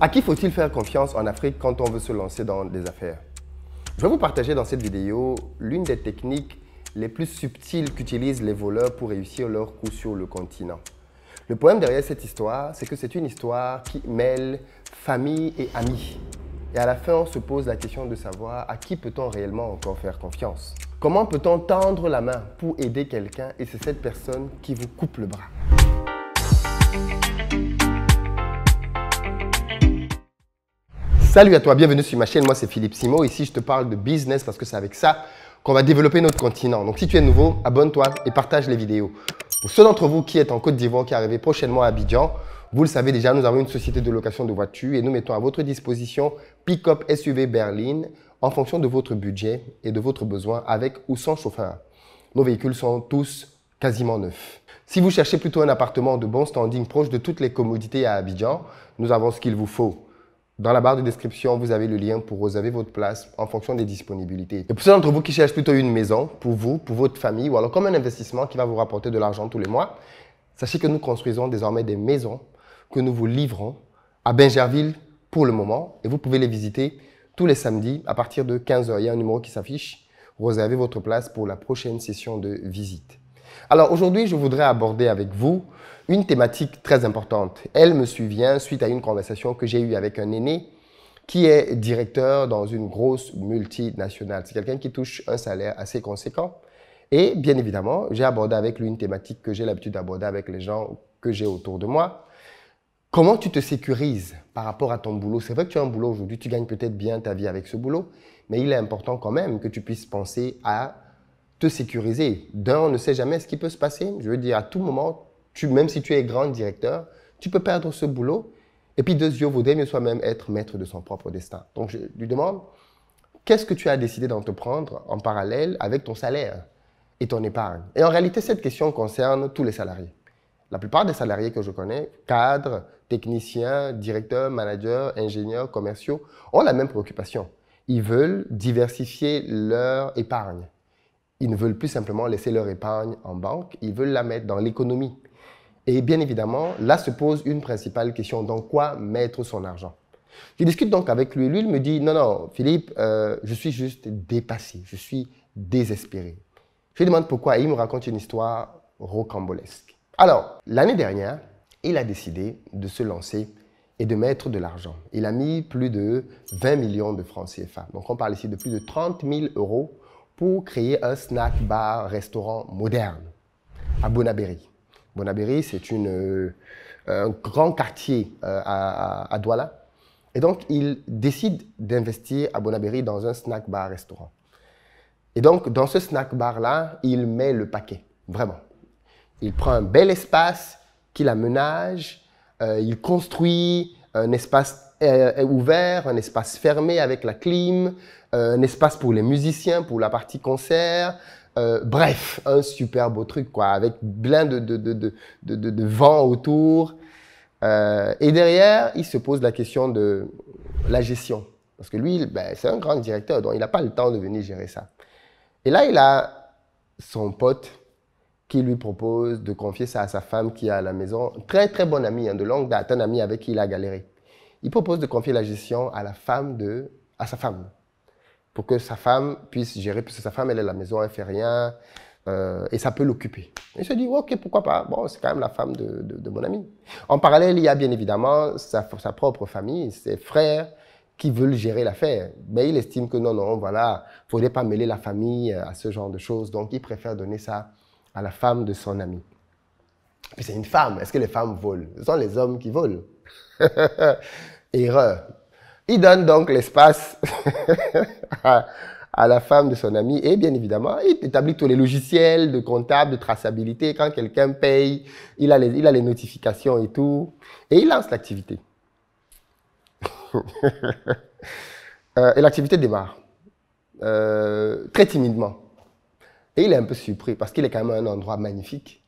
À qui faut-il faire confiance en Afrique quand on veut se lancer dans des affaires? Je vais vous partager dans cette vidéo l'une des techniques les plus subtiles qu'utilisent les voleurs pour réussir leur coup sur le continent. Le problème derrière cette histoire, c'est que c'est une histoire qui mêle famille et amis. Et à la fin, on se pose la question de savoir à qui peut-on réellement encore faire confiance? Comment peut-on tendre la main pour aider quelqu'un et c'est cette personne qui vous coupe le bras? Salut à toi, bienvenue sur ma chaîne, moi c'est Philippe Simo. Ici je te parle de business parce que c'est avec ça qu'on va développer notre continent. Donc si tu es nouveau, abonne-toi et partage les vidéos. Pour ceux d'entre vous qui êtes en Côte d'Ivoire, qui arrivez prochainement à Abidjan, vous le savez déjà, nous avons une société de location de voitures et nous mettons à votre disposition pick-up SUV berline en fonction de votre budget et de votre besoin avec ou sans chauffeur. Nos véhicules sont tous quasiment neufs. Si vous cherchez plutôt un appartement de bon standing proche de toutes les commodités à Abidjan, nous avons ce qu'il vous faut. Dans la barre de description, vous avez le lien pour réserver votre place en fonction des disponibilités. Et pour ceux d'entre vous qui cherchent plutôt une maison pour vous, pour votre famille, ou alors comme un investissement qui va vous rapporter de l'argent tous les mois, sachez que nous construisons désormais des maisons que nous vous livrons à Bingerville pour le moment. Et vous pouvez les visiter tous les samedis à partir de 15 h. Il y a un numéro qui s'affiche. Réservez votre place pour la prochaine session de visite. Alors aujourd'hui, je voudrais aborder avec vous une thématique très importante. Elle me survient suite à une conversation que j'ai eue avec un aîné qui est directeur dans une grosse multinationale. C'est quelqu'un qui touche un salaire assez conséquent. Et bien évidemment, j'ai abordé avec lui une thématique que j'ai l'habitude d'aborder avec les gens que j'ai autour de moi. Comment tu te sécurises par rapport à ton boulot? C'est vrai que tu as un boulot aujourd'hui, tu gagnes peut-être bien ta vie avec ce boulot, mais il est important quand même que tu puisses penser à te sécuriser. D'un, on ne sait jamais ce qui peut se passer. Je veux dire, à tout moment, même si tu es grand directeur, tu peux perdre ce boulot. Et puis, deux yeux, vaudrait mieux soi-même être maître de son propre destin. Donc, je lui demande, qu'est-ce que tu as décidé d'entreprendre en parallèle avec ton salaire et ton épargne? Et en réalité, cette question concerne tous les salariés. La plupart des salariés que je connais, cadres, techniciens, directeurs, managers, ingénieurs, commerciaux, ont la même préoccupation. Ils veulent diversifier leur épargne. Ils ne veulent plus simplement laisser leur épargne en banque, ils veulent la mettre dans l'économie. Et bien évidemment, là se pose une principale question, dans quoi mettre son argent? Je discute donc avec lui, lui il me dit, non, Philippe, je suis juste dépassé, je suis désespéré. Je lui demande pourquoi et il me raconte une histoire rocambolesque. Alors, l'année dernière, il a décidé de se lancer et de mettre de l'argent. Il a mis plus de 20 millions de francs CFA. Donc on parle ici de plus de 30 000 € pour créer un snack bar restaurant moderne à Bonabéry. Bonabéry, c'est un grand quartier à Douala. Et donc, il décide d'investir à Bonabéry dans un snack bar restaurant. Et donc, dans ce snack bar-là, il met le paquet, vraiment. Il prend un bel espace qu'il aménage, il construit un espace ouvert, un espace fermé avec la clim, un espace pour les musiciens, pour la partie concert. Bref, un super beau truc, quoi, avec plein de vent autour. Et derrière, il se pose la question de la gestion. Parce que lui, c'est un grand directeur, donc il n'a pas le temps de venir gérer ça. Et là, il a son pote qui lui propose de confier ça à sa femme qui est à la maison. Très, très bon ami, hein, de longue date, un ami avec qui il a galéré. Il propose de confier la gestion à sa femme, pour que sa femme puisse gérer, parce que sa femme, elle est à la maison, elle ne fait rien, et ça peut l'occuper. Il se dit, ok, pourquoi pas, bon, c'est quand même la femme de mon ami. En parallèle, il y a bien évidemment sa propre famille, ses frères, qui veulent gérer l'affaire. Mais il estime que non, voilà, il ne faudrait pas mêler la famille à ce genre de choses, donc il préfère donner ça à la femme de son ami. Puis c'est une femme, est-ce que les femmes volent? Ce sont les hommes qui volent. Erreur. Il donne donc l'espace à la femme de son ami et bien évidemment, il établit tous les logiciels de comptable, de traçabilité. Quand quelqu'un paye, il a les notifications et tout. Et il lance l'activité. Et l'activité démarre. Très timidement. Et il est un peu surpris parce qu'il est quand même un endroit magnifique.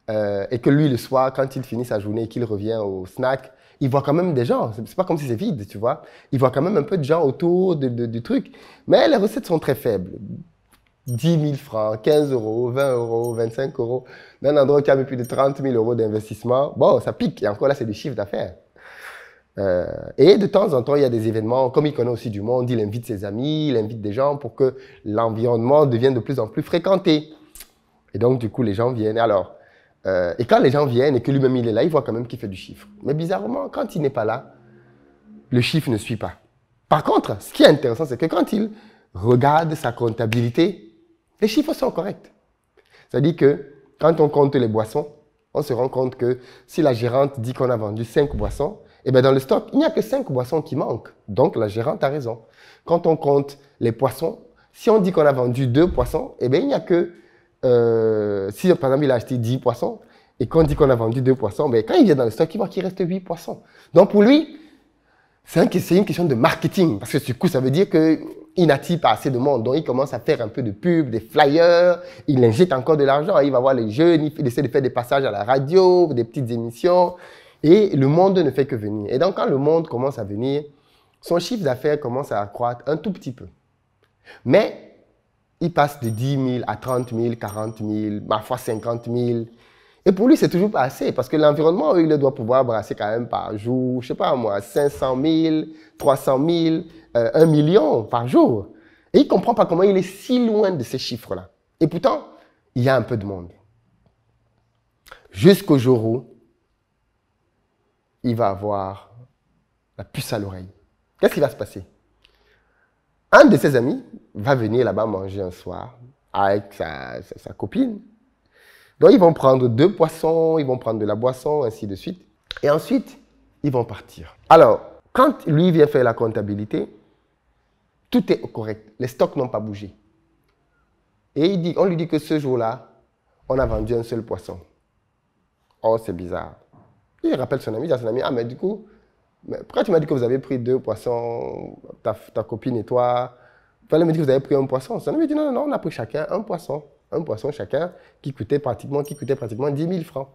Et que lui, le soir, quand il finit sa journée et qu'il revient au snack, il voit quand même des gens. C'est pas comme si c'est vide, tu vois. Il voit quand même un peu de gens autour du truc. Mais les recettes sont très faibles. 10 000 francs, 15 €, 20 €, 25 € d'un endroit qui a mis plus de 30 000 € d'investissement. Bon, ça pique. Et encore là, c'est du chiffre d'affaires. Et de temps en temps, il y a des événements, comme il connaît aussi du monde, il invite ses amis, il invite des gens pour que l'environnement devienne de plus en plus fréquenté. Et donc, du coup, les gens viennent. Alors, et quand les gens viennent et que lui-même il est là, il voit quand même qu'il fait du chiffre. Mais bizarrement, quand il n'est pas là, le chiffre ne suit pas. Par contre, ce qui est intéressant, c'est que quand il regarde sa comptabilité, les chiffres sont corrects. C'est-à-dire que quand on compte les boissons, on se rend compte que si la gérante dit qu'on a vendu 5 boissons, eh bien dans le stock, il n'y a que 5 boissons qui manquent. Donc la gérante a raison. Quand on compte les poissons, si on dit qu'on a vendu 2 poissons, eh bien il n'y a que... si par exemple il a acheté 10 poissons et qu'on dit qu'on a vendu 2 poissons, ben, quand il vient dans le stock, il voit qu'il reste 8 poissons. Donc pour lui, c'est une question de marketing. Parce que du coup, ça veut dire qu'il n'attire pas assez de monde. Donc il commence à faire un peu de pub, des flyers, il injecte encore de l'argent. Il va voir les jeunes, il essaie de faire des passages à la radio, des petites émissions. Et le monde ne fait que venir. Et donc quand le monde commence à venir, son chiffre d'affaires commence à accroître un tout petit peu. Mais il passe de 10 000 à 30 000, 40 000, parfois 50 000. Et pour lui, c'est toujours pas assez parce que l'environnement, il doit pouvoir brasser quand même par jour, je sais pas moi, 500 000, 300 000, 1 million par jour. Et il ne comprend pas comment il est si loin de ces chiffres-là. Et pourtant, il y a un peu de monde. Jusqu'au jour où il va avoir la puce à l'oreille. Qu'est-ce qui va se passer? Un de ses amis va venir là-bas manger un soir avec sa copine. Donc, ils vont prendre 2 poissons, ils vont prendre de la boisson, ainsi de suite. Et ensuite, ils vont partir. Alors, quand lui vient faire la comptabilité, tout est correct. Les stocks n'ont pas bougé. Et on lui dit que ce jour-là, on a vendu un seul poisson. Oh, c'est bizarre. Il rappelle son ami, il dit à son ami, ah, mais du coup, pourquoi tu m'as dit que vous avez pris 2 poissons, ta copine et toi? Il fallait me dire que vous avez pris un poisson. Son ami dit, non, on a pris chacun un poisson. Un poisson chacun qui coûtait pratiquement 10 000 francs.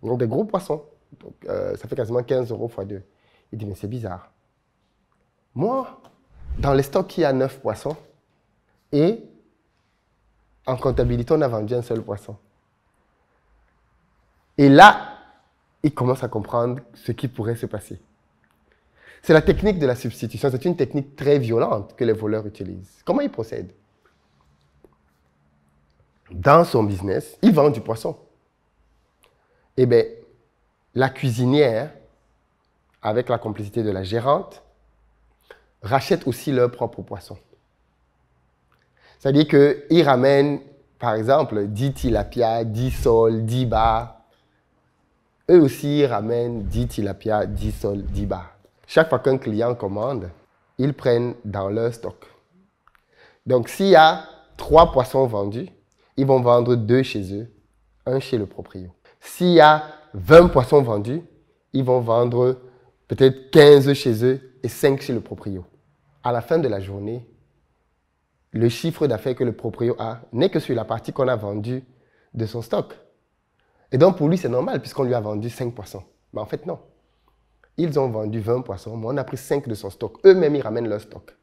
Donc des gros poissons. Donc, ça fait quasiment 15 € x 2. Il dit, mais c'est bizarre. Moi, dans les stocks, il y a 9 poissons. Et en comptabilité, on a vendu un seul poisson. Et là, il commence à comprendre ce qui pourrait se passer. C'est la technique de la substitution. C'est une technique très violente que les voleurs utilisent. Comment ils procèdent? Dans son business, il vend du poisson. Eh bien, la cuisinière, avec la complicité de la gérante, rachète aussi leur propre poisson. C'est-à-dire qu'ils ramènent, par exemple, 10 tilapia, 10 sols, 10 bars. Eux aussi, ils ramènent 10 tilapia, 10 sols, 10 bars. Chaque fois qu'un client commande, ils prennent dans leur stock. Donc, s'il y a 3 poissons vendus, ils vont vendre 2 chez eux, 1 chez le proprio. S'il y a 20 poissons vendus, ils vont vendre peut-être 15 chez eux et 5 chez le proprio. À la fin de la journée, le chiffre d'affaires que le proprio a n'est que sur la partie qu'on a vendue de son stock. Et donc pour lui, c'est normal puisqu'on lui a vendu 5 poissons. Mais en fait, non. Ils ont vendu 20 poissons, mais on a pris 5 de son stock. Eux-mêmes, ils ramènent leur stock.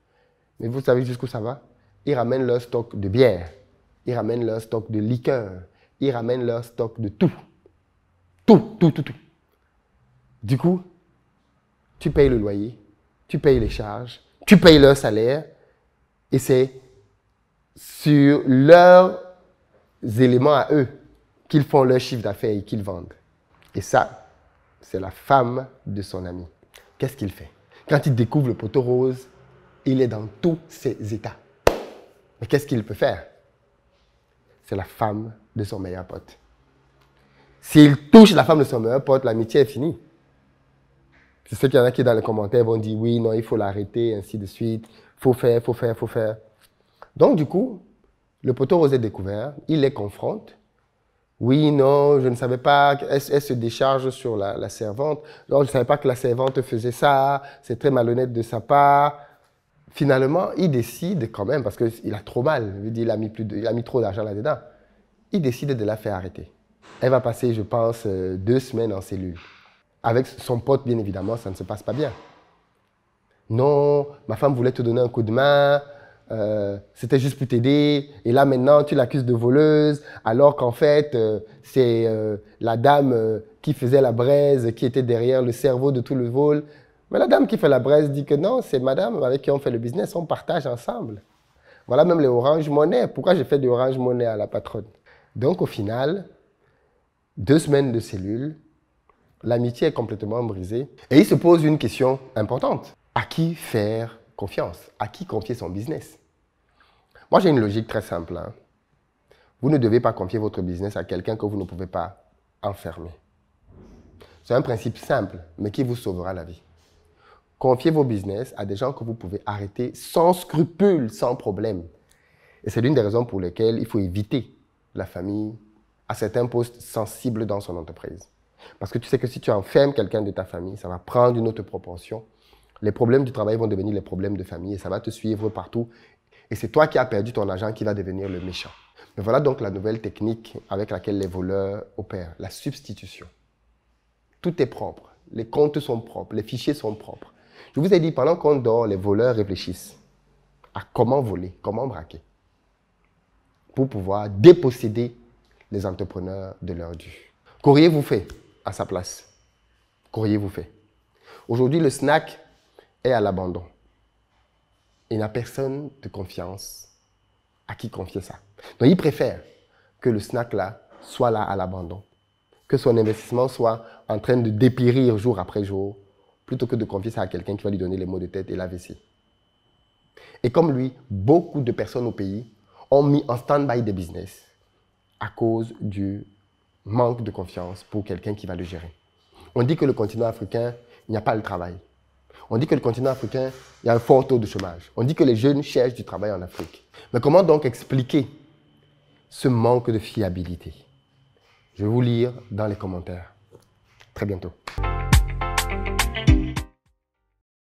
Mais vous savez jusqu'où ça va? Ils ramènent leur stock de bière. Ils ramènent leur stock de liqueur. Ils ramènent leur stock de tout. Tout. Du coup, tu payes le loyer, tu payes les charges, tu payes leur salaire, et c'est sur leurs éléments à eux qu'ils font leur chiffre d'affaires et qu'ils vendent. Et ça, c'est la femme de son ami. Qu'est-ce qu'il fait? Quand il découvre le poteau rose, il est dans tous ses états. Mais qu'est-ce qu'il peut faire? C'est la femme de son meilleur pote. S'il touche la femme de son meilleur pote, l'amitié est finie. C'est ce qu'il y en a qui, dans les commentaires, vont dire oui, non, il faut l'arrêter, ainsi de suite. Faut faire. Donc, du coup, le poteau rose est découvert, il les confronte. Oui, non, je ne savais pas, elle se décharge sur la servante. Non, je ne savais pas que la servante faisait ça, c'est très malhonnête de sa part. Finalement, il décide quand même, parce qu'il a trop mal, il a mis trop d'argent là-dedans, il décide de la faire arrêter. Elle va passer, je pense, 2 semaines en cellule. Avec son pote, bien évidemment, ça ne se passe pas bien. Non, ma femme voulait te donner un coup de main, c'était juste pour t'aider, et là maintenant tu l'accuses de voleuse, alors qu'en fait c'est la dame qui faisait la braise, qui était derrière le cerveau de tout le vol. Mais la dame qui fait la braise dit que non, c'est madame avec qui on fait le business, on partage ensemble. Voilà même les Orange Money. Pourquoi j'ai fait du Orange Money à la patronne? Donc au final, 2 semaines de cellule, l'amitié est complètement brisée. Et il se pose une question importante. À qui faire confiance? À qui confier son business? Moi, j'ai une logique très simple. Vous ne devez pas confier votre business à quelqu'un que vous ne pouvez pas enfermer. C'est un principe simple, mais qui vous sauvera la vie. Confiez vos business à des gens que vous pouvez arrêter sans scrupule, sans problème. Et c'est l'une des raisons pour lesquelles il faut éviter la famille à certains postes sensibles dans son entreprise. Parce que tu sais que si tu enfermes quelqu'un de ta famille, ça va prendre une autre proportion. Les problèmes du travail vont devenir les problèmes de famille et ça va te suivre partout. Et c'est toi qui as perdu ton argent qui va devenir le méchant. Mais voilà donc la nouvelle technique avec laquelle les voleurs opèrent, la substitution. Tout est propre, les comptes sont propres, les fichiers sont propres. Je vous ai dit, pendant qu'on dort, les voleurs réfléchissent à comment voler, comment braquer, pour pouvoir déposséder les entrepreneurs de leur dû. Qu'auriez-vous fait à sa place? Qu'auriez-vous fait? Aujourd'hui, le snack est à l'abandon. Il n'a personne de confiance à qui confier ça. Donc, il préfère que le snack-là soit là à l'abandon, que son investissement soit en train de dépérir jour après jour, plutôt que de confier ça à quelqu'un qui va lui donner les maux de tête et l'AVC. Et comme lui, beaucoup de personnes au pays ont mis en stand-by des business à cause du manque de confiance pour quelqu'un qui va le gérer. On dit que le continent africain, il n'y a pas le travail. On dit que le continent africain, il y a un fort taux de chômage. On dit que les jeunes cherchent du travail en Afrique. Mais comment donc expliquer ce manque de fiabilité? Je vais vous lire dans les commentaires. Très bientôt.